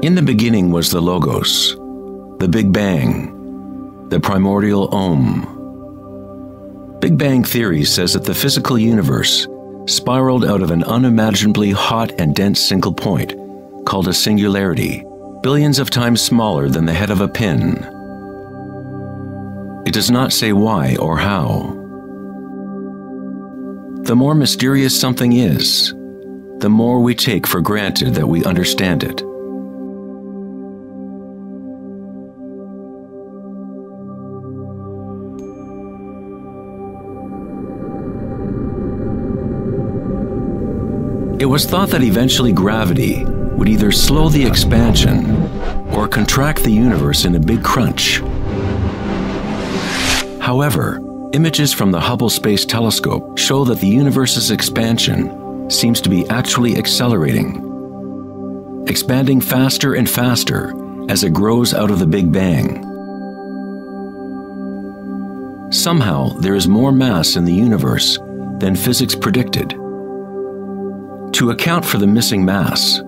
In the beginning was the Logos, the Big Bang, the primordial Om. Big Bang theory says that the physical universe spiraled out of an unimaginably hot and dense single point, called a singularity, billions of times smaller than the head of a pin. It does not say why or how. The more mysterious something is, the more we take for granted that we understand it. It was thought that eventually gravity would either slow the expansion or contract the universe in a big crunch. However, images from the Hubble Space Telescope show that the universe's expansion seems to be actually accelerating, expanding faster and faster as it grows out of the Big Bang. Somehow, there is more mass in the universe than physics predicted. To account for the missing mass,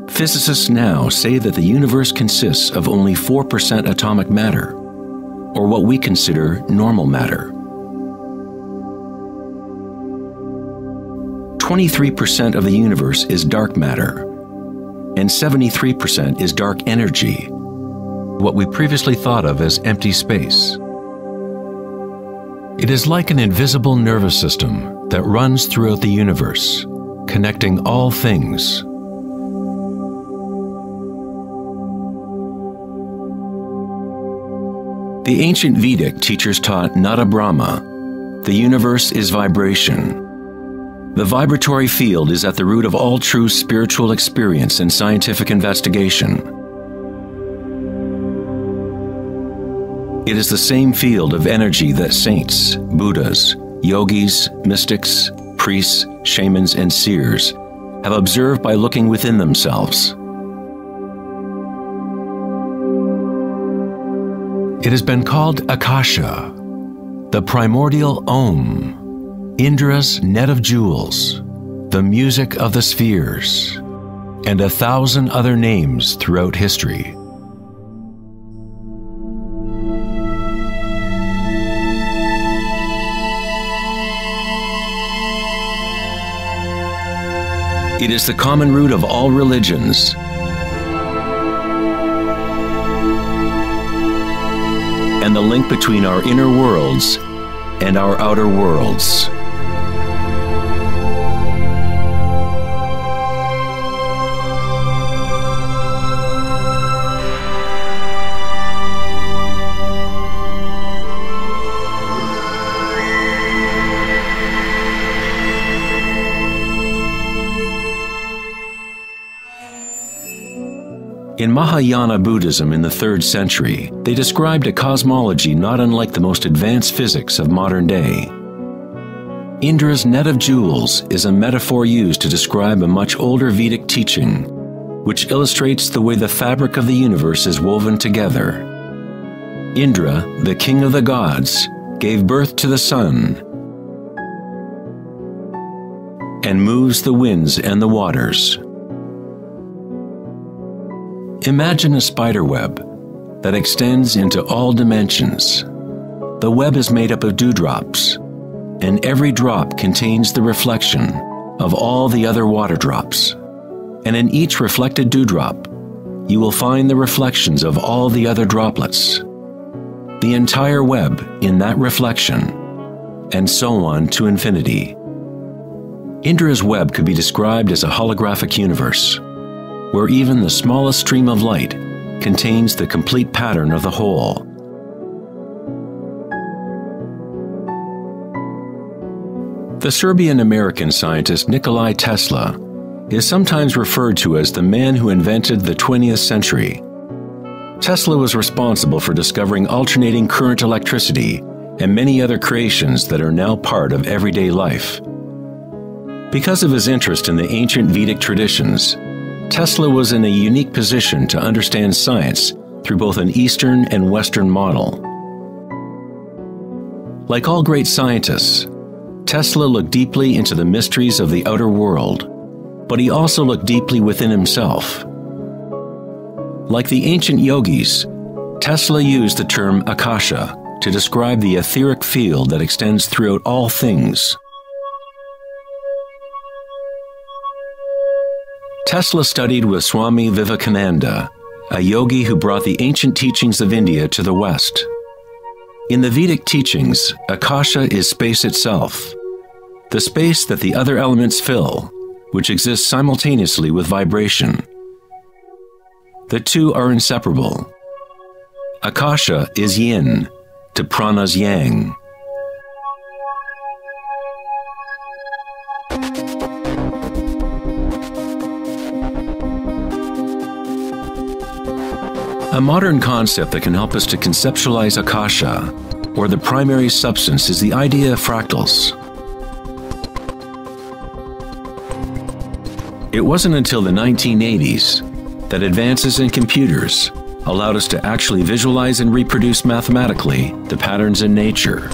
physicists now say that the universe consists of only 4% atomic matter, or what we consider normal matter. 23% of the universe is dark matter, and 73% is dark energy, what we previously thought of as empty space. It is like an invisible nervous system that runs throughout the universe, connecting all things. The ancient Vedic teachers taught Nada Brahma, the universe is vibration. The vibratory field is at the root of all true spiritual experience and scientific investigation. It is the same field of energy that saints, Buddhas, yogis, mystics, priests, shamans, and seers have observed by looking within themselves. It has been called Akasha, the primordial Om, Indra's net of jewels, the music of the spheres, and 1,000 other names throughout history. It is the common root of all religions. And the link between our inner worlds and our outer worlds. In Mahayana Buddhism in the 3rd century, they described a cosmology not unlike the most advanced physics of modern day. Indra's net of jewels is a metaphor used to describe a much older Vedic teaching, which illustrates the way the fabric of the universe is woven together. Indra, the king of the gods, gave birth to the sun and moves the winds and the waters. Imagine a spider web that extends into all dimensions. The web is made up of dewdrops, and every drop contains the reflection of all the other water drops. And in each reflected dewdrop, you will find the reflections of all the other droplets. The entire web in that reflection, and so on to infinity. Indra's web could be described as a holographic universe, where even the smallest stream of light contains the complete pattern of the whole. The Serbian-American scientist Nikola Tesla is sometimes referred to as the man who invented the 20th century. Tesla was responsible for discovering alternating current electricity and many other creations that are now part of everyday life. Because of his interest in the ancient Vedic traditions, Tesla was in a unique position to understand science through both an Eastern and Western model. Like all great scientists, Tesla looked deeply into the mysteries of the outer world, but he also looked deeply within himself. Like the ancient yogis, Tesla used the term Akasha to describe the etheric field that extends throughout all things. Tesla studied with Swami Vivekananda, a yogi who brought the ancient teachings of India to the West. In the Vedic teachings, Akasha is space itself, the space that the other elements fill, which exists simultaneously with vibration. The two are inseparable. Akasha is yin to prana's yang. A modern concept that can help us to conceptualize Akasha, or the primary substance, is the idea of fractals. It wasn't until the 1980s that advances in computers allowed us to actually visualize and reproduce mathematically the patterns in nature.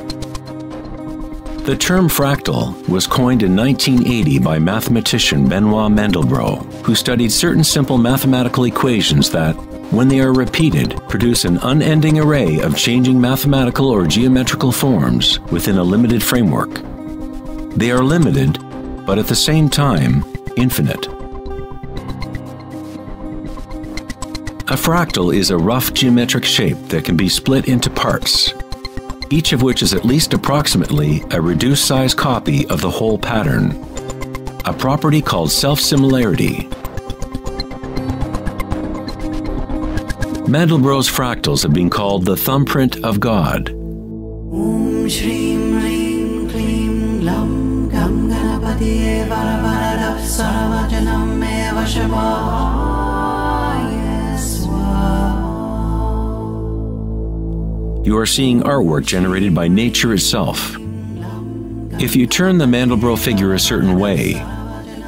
The term fractal was coined in 1980 by mathematician Benoit Mandelbrot, who studied certain simple mathematical equations that, when they are repeated, produce an unending array of changing mathematical or geometrical forms within a limited framework. They are limited, but at the same time, infinite. A fractal is a rough geometric shape that can be split into parts, each of which is at least approximately a reduced size copy of the whole pattern, a property called self-similarity. Mandelbrot's fractals have been called the thumbprint of God. You are seeing artwork generated by nature itself. If you turn the Mandelbrot figure a certain way,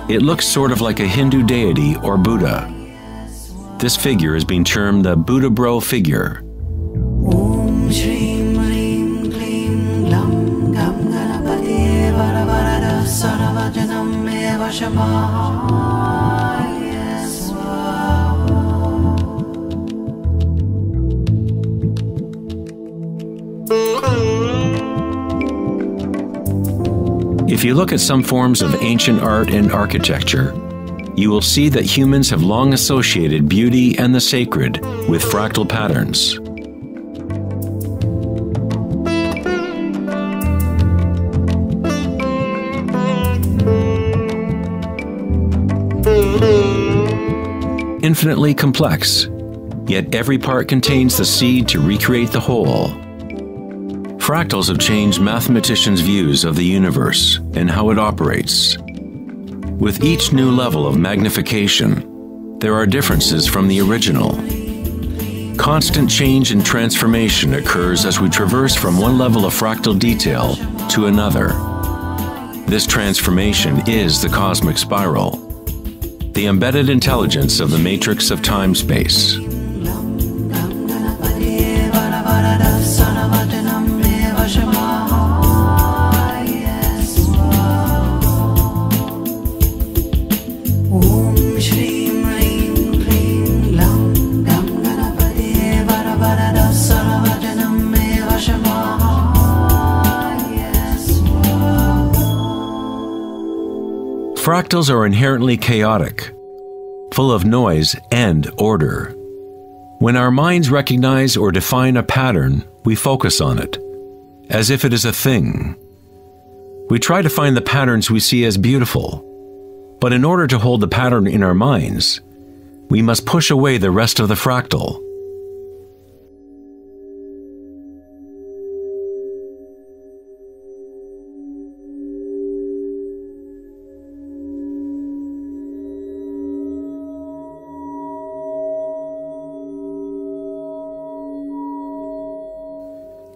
it looks sort of like a Hindu deity or Buddha. This figure is being termed the Buddha-bro figure. If you look at some forms of ancient art and architecture, you will see that humans have long associated beauty and the sacred with fractal patterns. Infinitely complex, yet every part contains the seed to recreate the whole. Fractals have changed mathematicians' views of the universe and how it operates. With each new level of magnification, there are differences from the original. Constant change and transformation occurs as we traverse from one level of fractal detail to another. This transformation is the cosmic spiral, the embedded intelligence of the matrix of time-space. Fractals are inherently chaotic, full of noise and order. When our minds recognize or define a pattern, we focus on it, as if it is a thing. We try to find the patterns we see as beautiful, but in order to hold the pattern in our minds, we must push away the rest of the fractal.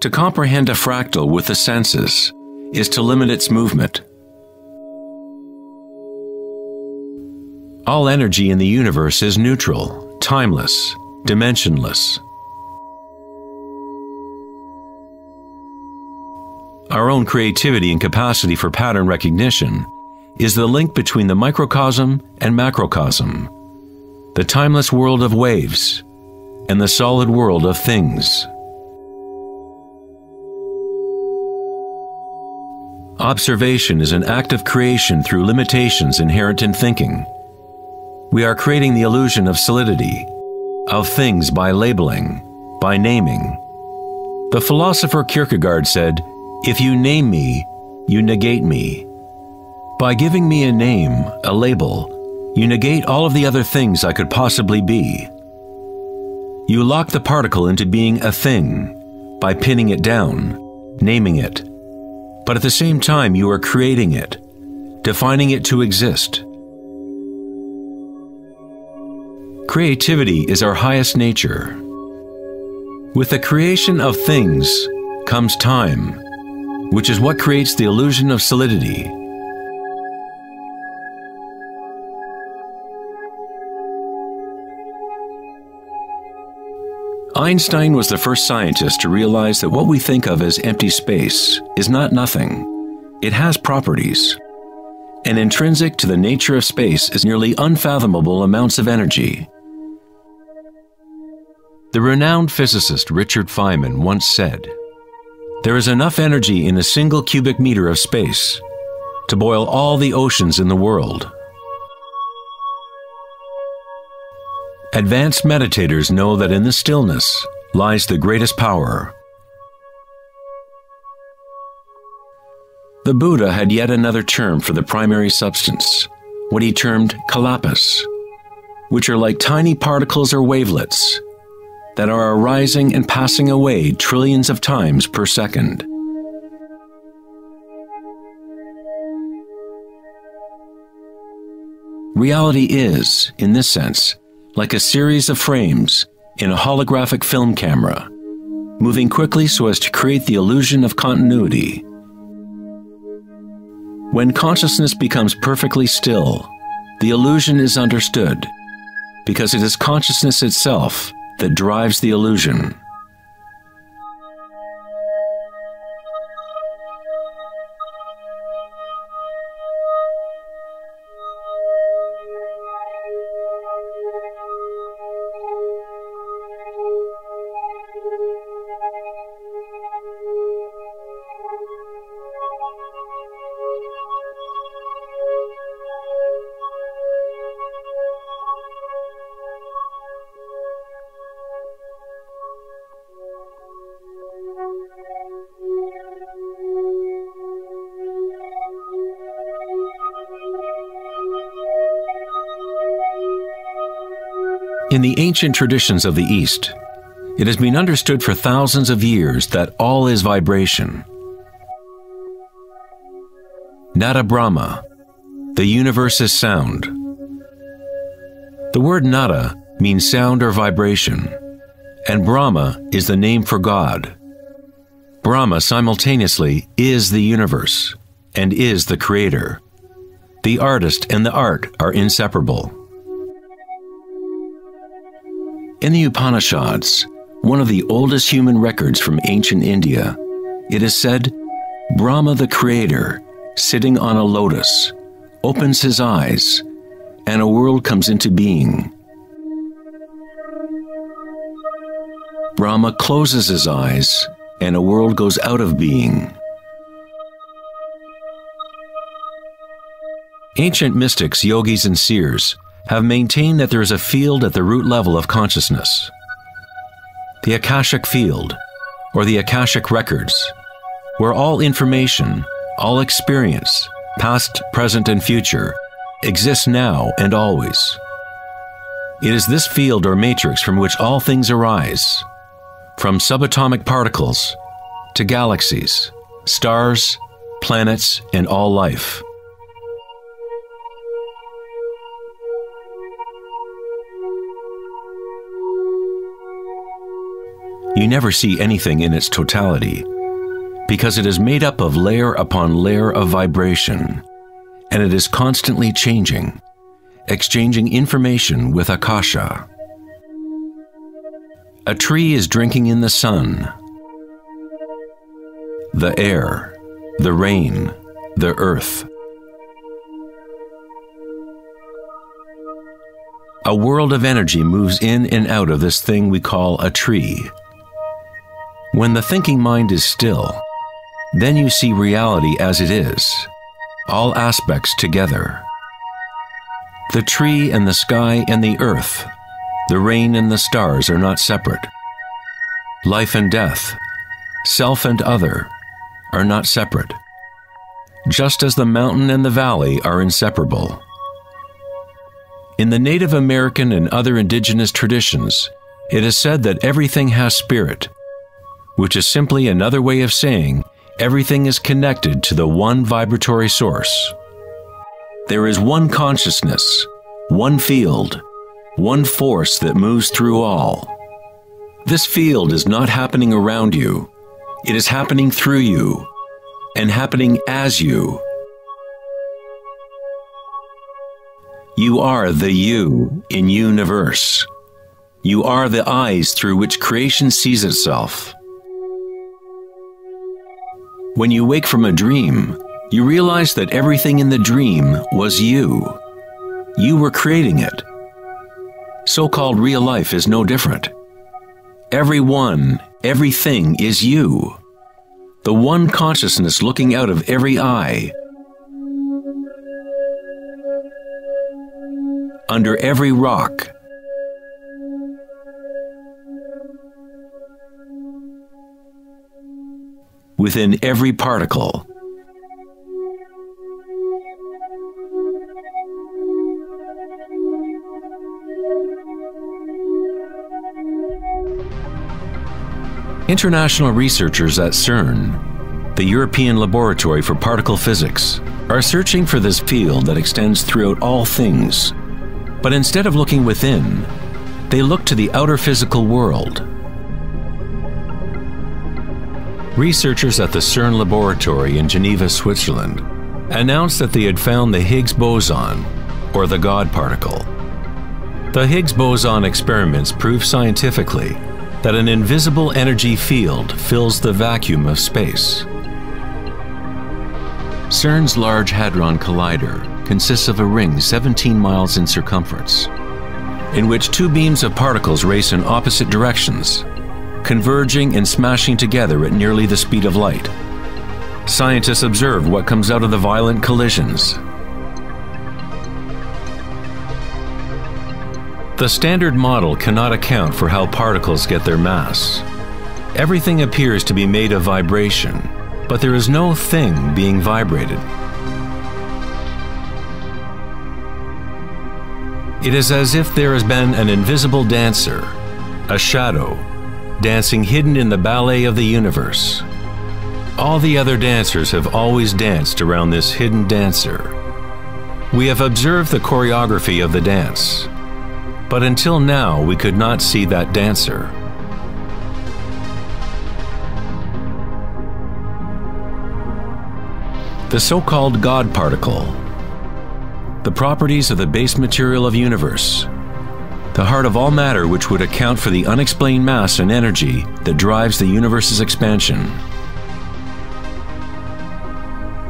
To comprehend a fractal with the senses is to limit its movement. All energy in the universe is neutral, timeless, dimensionless. Our own creativity and capacity for pattern recognition is the link between the microcosm and macrocosm, the timeless world of waves, and the solid world of things. Observation is an act of creation through limitations inherent in thinking. We are creating the illusion of solidity, of things by labeling, by naming. The philosopher Kierkegaard said, "If you name me, you negate me." By giving me a name, a label, you negate all of the other things I could possibly be. You lock the particle into being a thing by pinning it down, naming it. But at the same time, you are creating it, defining it to exist. Creativity is our highest nature. With the creation of things comes time, which is what creates the illusion of solidity. Einstein was the first scientist to realize that what we think of as empty space is not nothing. It has properties. And intrinsic to the nature of space is nearly unfathomable amounts of energy. The renowned physicist Richard Feynman once said, "There is enough energy in a single cubic meter of space to boil all the oceans in the world." Advanced meditators know that in the stillness lies the greatest power. The Buddha had yet another term for the primary substance, what he termed kalpas, which are like tiny particles or wavelets that are arising and passing away trillions of times per second. Reality is, in this sense, like a series of frames in a holographic film camera, moving quickly so as to create the illusion of continuity. When consciousness becomes perfectly still, the illusion is understood, because it is consciousness itself that drives the illusion. In the ancient traditions of the East, it has been understood for thousands of years that all is vibration. Nada Brahma, the universe is sound. The word nada means sound or vibration, and Brahma is the name for God. Brahma simultaneously is the universe and is the creator. The artist and the art are inseparable. In the Upanishads, one of the oldest human records from ancient India, it is said, Brahma the creator, sitting on a lotus, opens his eyes, and a world comes into being. Brahma closes his eyes, and a world goes out of being. Ancient mystics, yogis, and seers have maintained that there is a field at the root level of consciousness. The Akashic field, or the Akashic records, where all information, all experience, past, present, and future, exists now and always. It is this field or matrix from which all things arise, from subatomic particles to galaxies, stars, planets, and all life. You never see anything in its totality, because it is made up of layer upon layer of vibration, and it is constantly changing, exchanging information with Akasha. A tree is drinking in the sun, the air, the rain, the earth. a world of energy moves in and out of this thing we call a tree. When the thinking mind is still, then you see reality as it is, all aspects together. The tree and the sky and the earth, the rain and the stars are not separate. Life and death, self and other, are not separate, just as the mountain and the valley are inseparable. In the Native American and other indigenous traditions, it is said that everything has spirit, which is simply another way of saying everything is connected to the one vibratory source. There is one consciousness, one field, one force that moves through all. This field is not happening around you, it is happening through you, and happening as you. You are the you in universe. You are the eyes through which creation sees itself. When you wake from a dream, you realize that everything in the dream was you. You were creating it. So-called real life is no different. Everyone, everything is you. The one consciousness looking out of every eye. Under every rock. Within every particle. International researchers at CERN, the European Laboratory for Particle Physics, are searching for this field that extends throughout all things. But instead of looking within, they look to the outer physical world. Researchers at the CERN laboratory in Geneva, Switzerland, announced that they had found the Higgs boson, or the God particle. The Higgs boson experiments prove scientifically that an invisible energy field fills the vacuum of space. CERN's Large Hadron Collider consists of a ring 17 miles in circumference, in which two beams of particles race in opposite directions, converging and smashing together at nearly the speed of light. Scientists observe what comes out of the violent collisions. The standard model cannot account for how particles get their mass. Everything appears to be made of vibration, but there is no thing being vibrated. It is as if there has been an invisible dancer, a shadow, dancing hidden in the ballet of the universe. All the other dancers have always danced around this hidden dancer. We have observed the choreography of the dance, but until now we could not see that dancer. The so-called God particle, the properties of the base material of universe, the heart of all matter which would account for the unexplained mass and energy that drives the universe's expansion.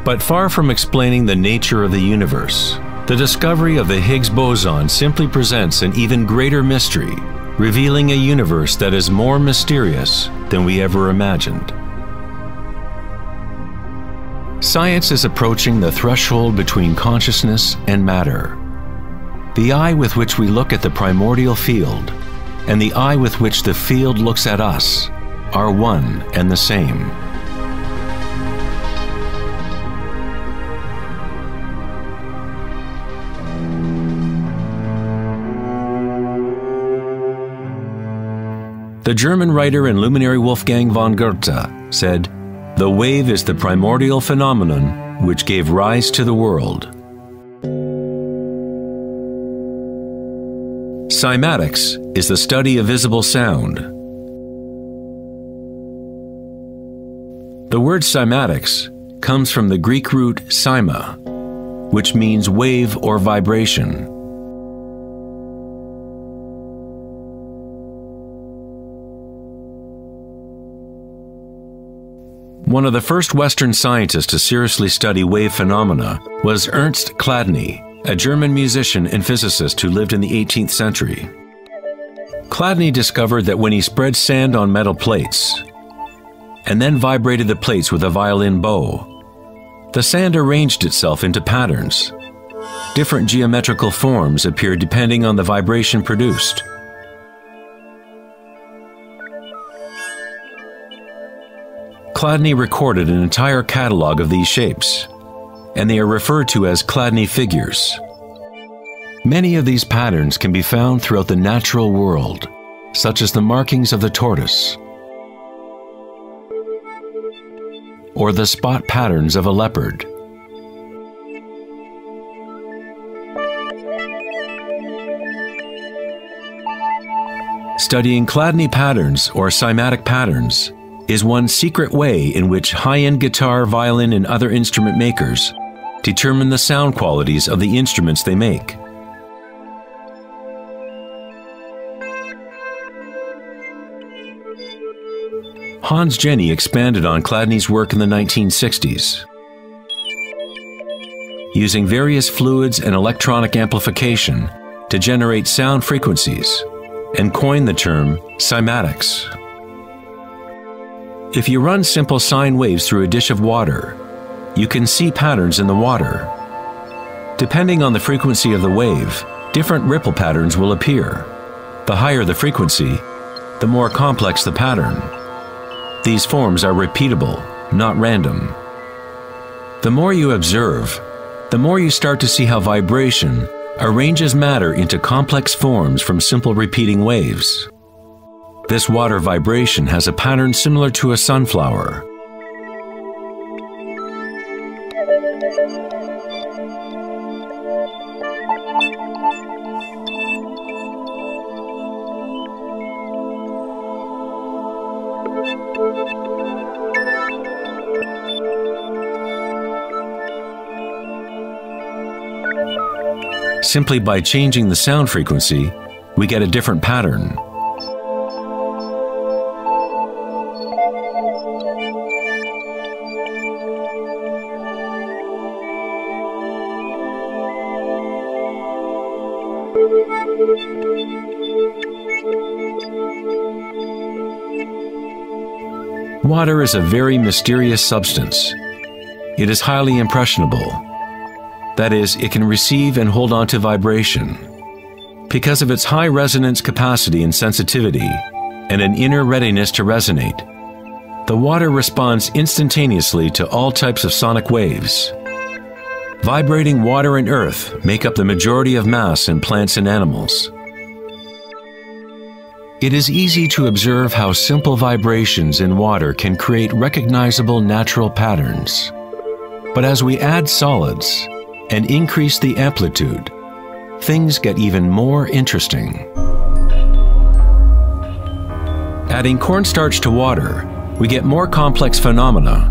But far from explaining the nature of the universe, the discovery of the Higgs boson simply presents an even greater mystery, revealing a universe that is more mysterious than we ever imagined. Science is approaching the threshold between consciousness and matter. The eye with which we look at the primordial field and the eye with which the field looks at us are one and the same. The German writer and luminary Wolfgang von Goethe said, "The wave is the primordial phenomenon which gave rise to the world." Cymatics is the study of visible sound. The word cymatics comes from the Greek root cyma, which means wave or vibration. One of the first Western scientists to seriously study wave phenomena was Ernst Chladni, a German musician and physicist who lived in the 18th century. Chladni discovered that when he spread sand on metal plates and then vibrated the plates with a violin bow, the sand arranged itself into patterns. Different geometrical forms appeared depending on the vibration produced. Chladni recorded an entire catalog of these shapes, and they are referred to as Chladni figures. Many of these patterns can be found throughout the natural world, such as the markings of the tortoise or the spot patterns of a leopard. Studying Chladni patterns or cymatic patterns is one secret way in which high-end guitar, violin, and other instrument makers determine the sound qualities of the instruments they make. Hans Jenny expanded on Chladni's work in the 1960s. Using various fluids and electronic amplification to generate sound frequencies, and coined the term cymatics. If you run simple sine waves through a dish of water, you can see patterns in the water. Depending on the frequency of the wave, different ripple patterns will appear. The higher the frequency, the more complex the pattern. These forms are repeatable, not random. The more you observe, the more you start to see how vibration arranges matter into complex forms from simple repeating waves. This water vibration has a pattern similar to a sunflower. Simply by changing the sound frequency, we get a different pattern. Water is a very mysterious substance. It is highly impressionable. That is, it can receive and hold on to vibration. Because of its high resonance capacity and sensitivity, and an inner readiness to resonate, the water responds instantaneously to all types of sonic waves. Vibrating water and earth make up the majority of mass in plants and animals. It is easy to observe how simple vibrations in water can create recognizable natural patterns. But as we add solids and increase the amplitude, things get even more interesting. Adding cornstarch to water, we get more complex phenomena.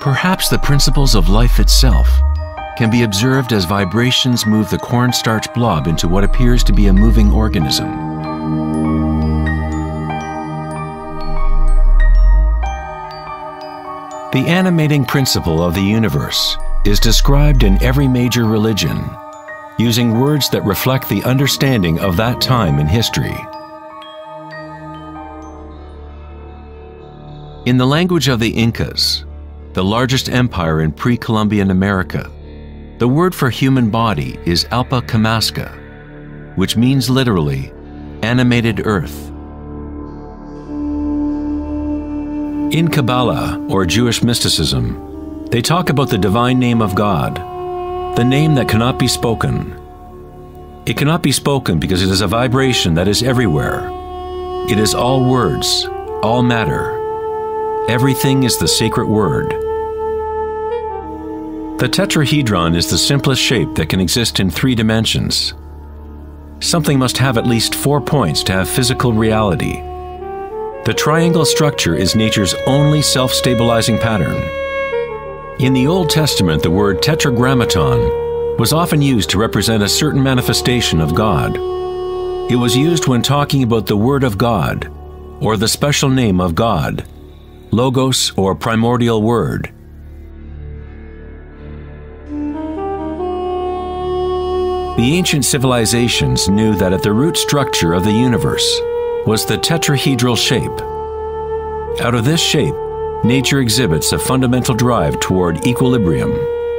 Perhaps the principles of life itself can be observed as vibrations move the cornstarch blob into what appears to be a moving organism. The animating principle of the universe is described in every major religion, using words that reflect the understanding of that time in history. In the language of the Incas, the largest empire in pre-Columbian America, the word for human body is Alpa Kamasca, which means literally, animated earth. In Kabbalah, or Jewish mysticism, they talk about the divine name of God, the name that cannot be spoken. It cannot be spoken because it is a vibration that is everywhere. It is all words, all matter. Everything is the sacred word. The tetrahedron is the simplest shape that can exist in 3 dimensions. Something must have at least 4 points to have physical reality. The triangle structure is nature's only self-stabilizing pattern. In the Old Testament, the word tetragrammaton was often used to represent a certain manifestation of God. It was used when talking about the Word of God, or the special name of God, Logos or primordial Word. The ancient civilizations knew that at the root structure of the universe was the tetrahedral shape. Out of this shape, nature exhibits a fundamental drive toward equilibrium,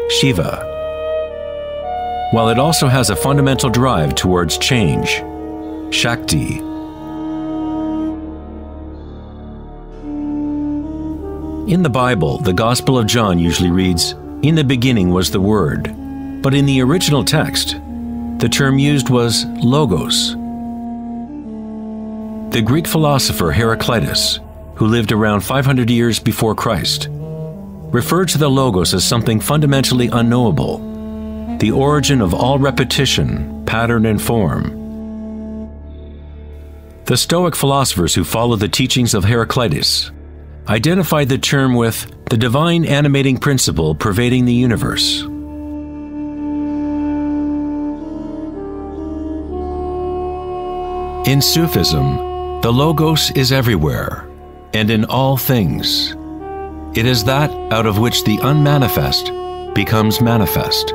Shiva, while it also has a fundamental drive towards change, Shakti. In the Bible, the Gospel of John usually reads, "In the beginning was the Word," but in the original text, the term used was logos. The Greek philosopher Heraclitus, who lived around 500 years before Christ, referred to the logos as something fundamentally unknowable, the origin of all repetition, pattern, and form. The Stoic philosophers who followed the teachings of Heraclitus identified the term with the divine animating principle pervading the universe. In Sufism, the Logos is everywhere and in all things. It is that out of which the unmanifest becomes manifest.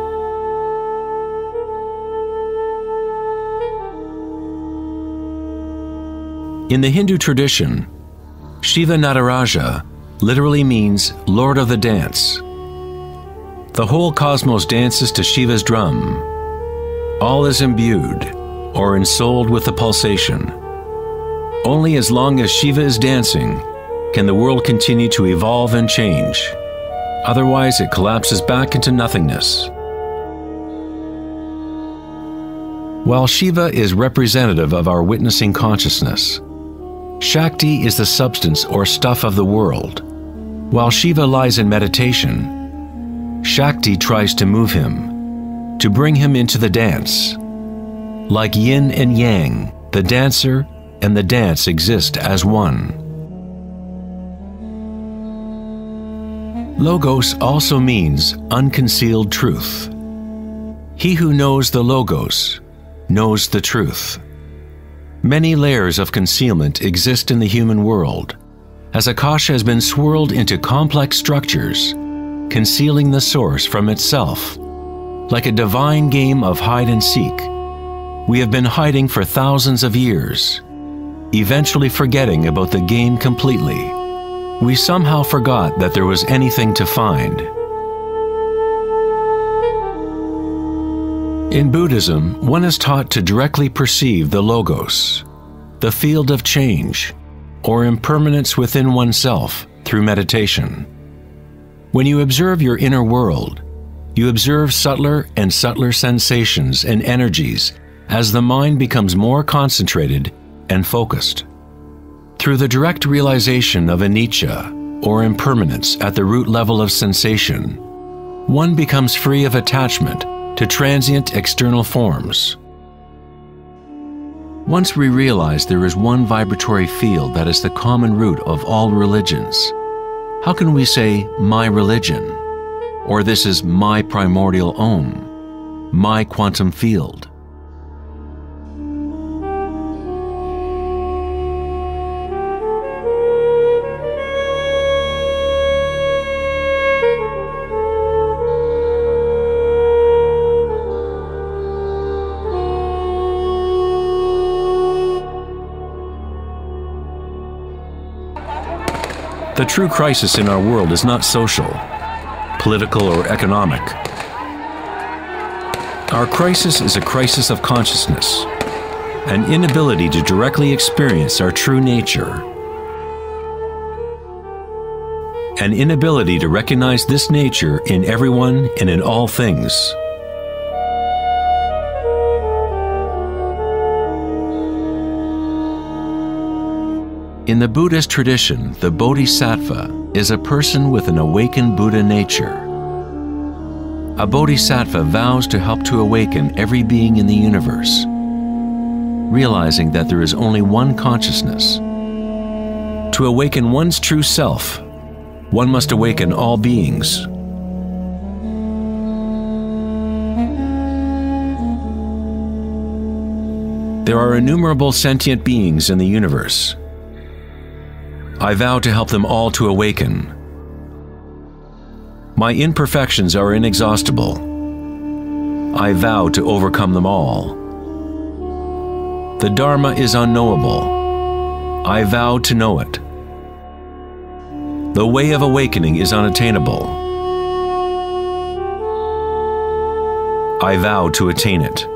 In the Hindu tradition, Shiva Nataraja literally means Lord of the Dance. The whole cosmos dances to Shiva's drum. All is imbued or ensouled with the pulsation. Only as long as Shiva is dancing can the world continue to evolve and change. Otherwise, it collapses back into nothingness. While Shiva is representative of our witnessing consciousness, Shakti is the substance or stuff of the world. While Shiva lies in meditation, Shakti tries to move him, to bring him into the dance. Like yin and yang, the dancer and the dance exist as one. Logos also means unconcealed truth. He who knows the Logos knows the truth. Many layers of concealment exist in the human world, as Akasha has been swirled into complex structures, concealing the source from itself. Like a divine game of hide and seek, we have been hiding for thousands of years, eventually forgetting about the game completely. We somehow forgot that there was anything to find. In Buddhism, one is taught to directly perceive the Logos, the field of change, or impermanence within oneself through meditation. When you observe your inner world, you observe subtler and subtler sensations and energies as the mind becomes more concentrated and focused. Through the direct realization of anicca, or impermanence at the root level of sensation, one becomes free of attachment to transient external forms. Once we realize there is one vibratory field that is the common root of all religions, how can we say, my religion, or this is my primordial Om, my quantum field? The true crisis in our world is not social, political, or economic. Our crisis is a crisis of consciousness, an inability to directly experience our true nature, an inability to recognize this nature in everyone and in all things. In the Buddhist tradition, the Bodhisattva is a person with an awakened Buddha nature. A Bodhisattva vows to help to awaken every being in the universe, realizing that there is only one consciousness. To awaken one's true self, one must awaken all beings, There are innumerable sentient beings in the universe. I vow to help them all to awaken. My imperfections are inexhaustible. I vow to overcome them all. The Dharma is unknowable. I vow to know it. The way of awakening is unattainable. I vow to attain it.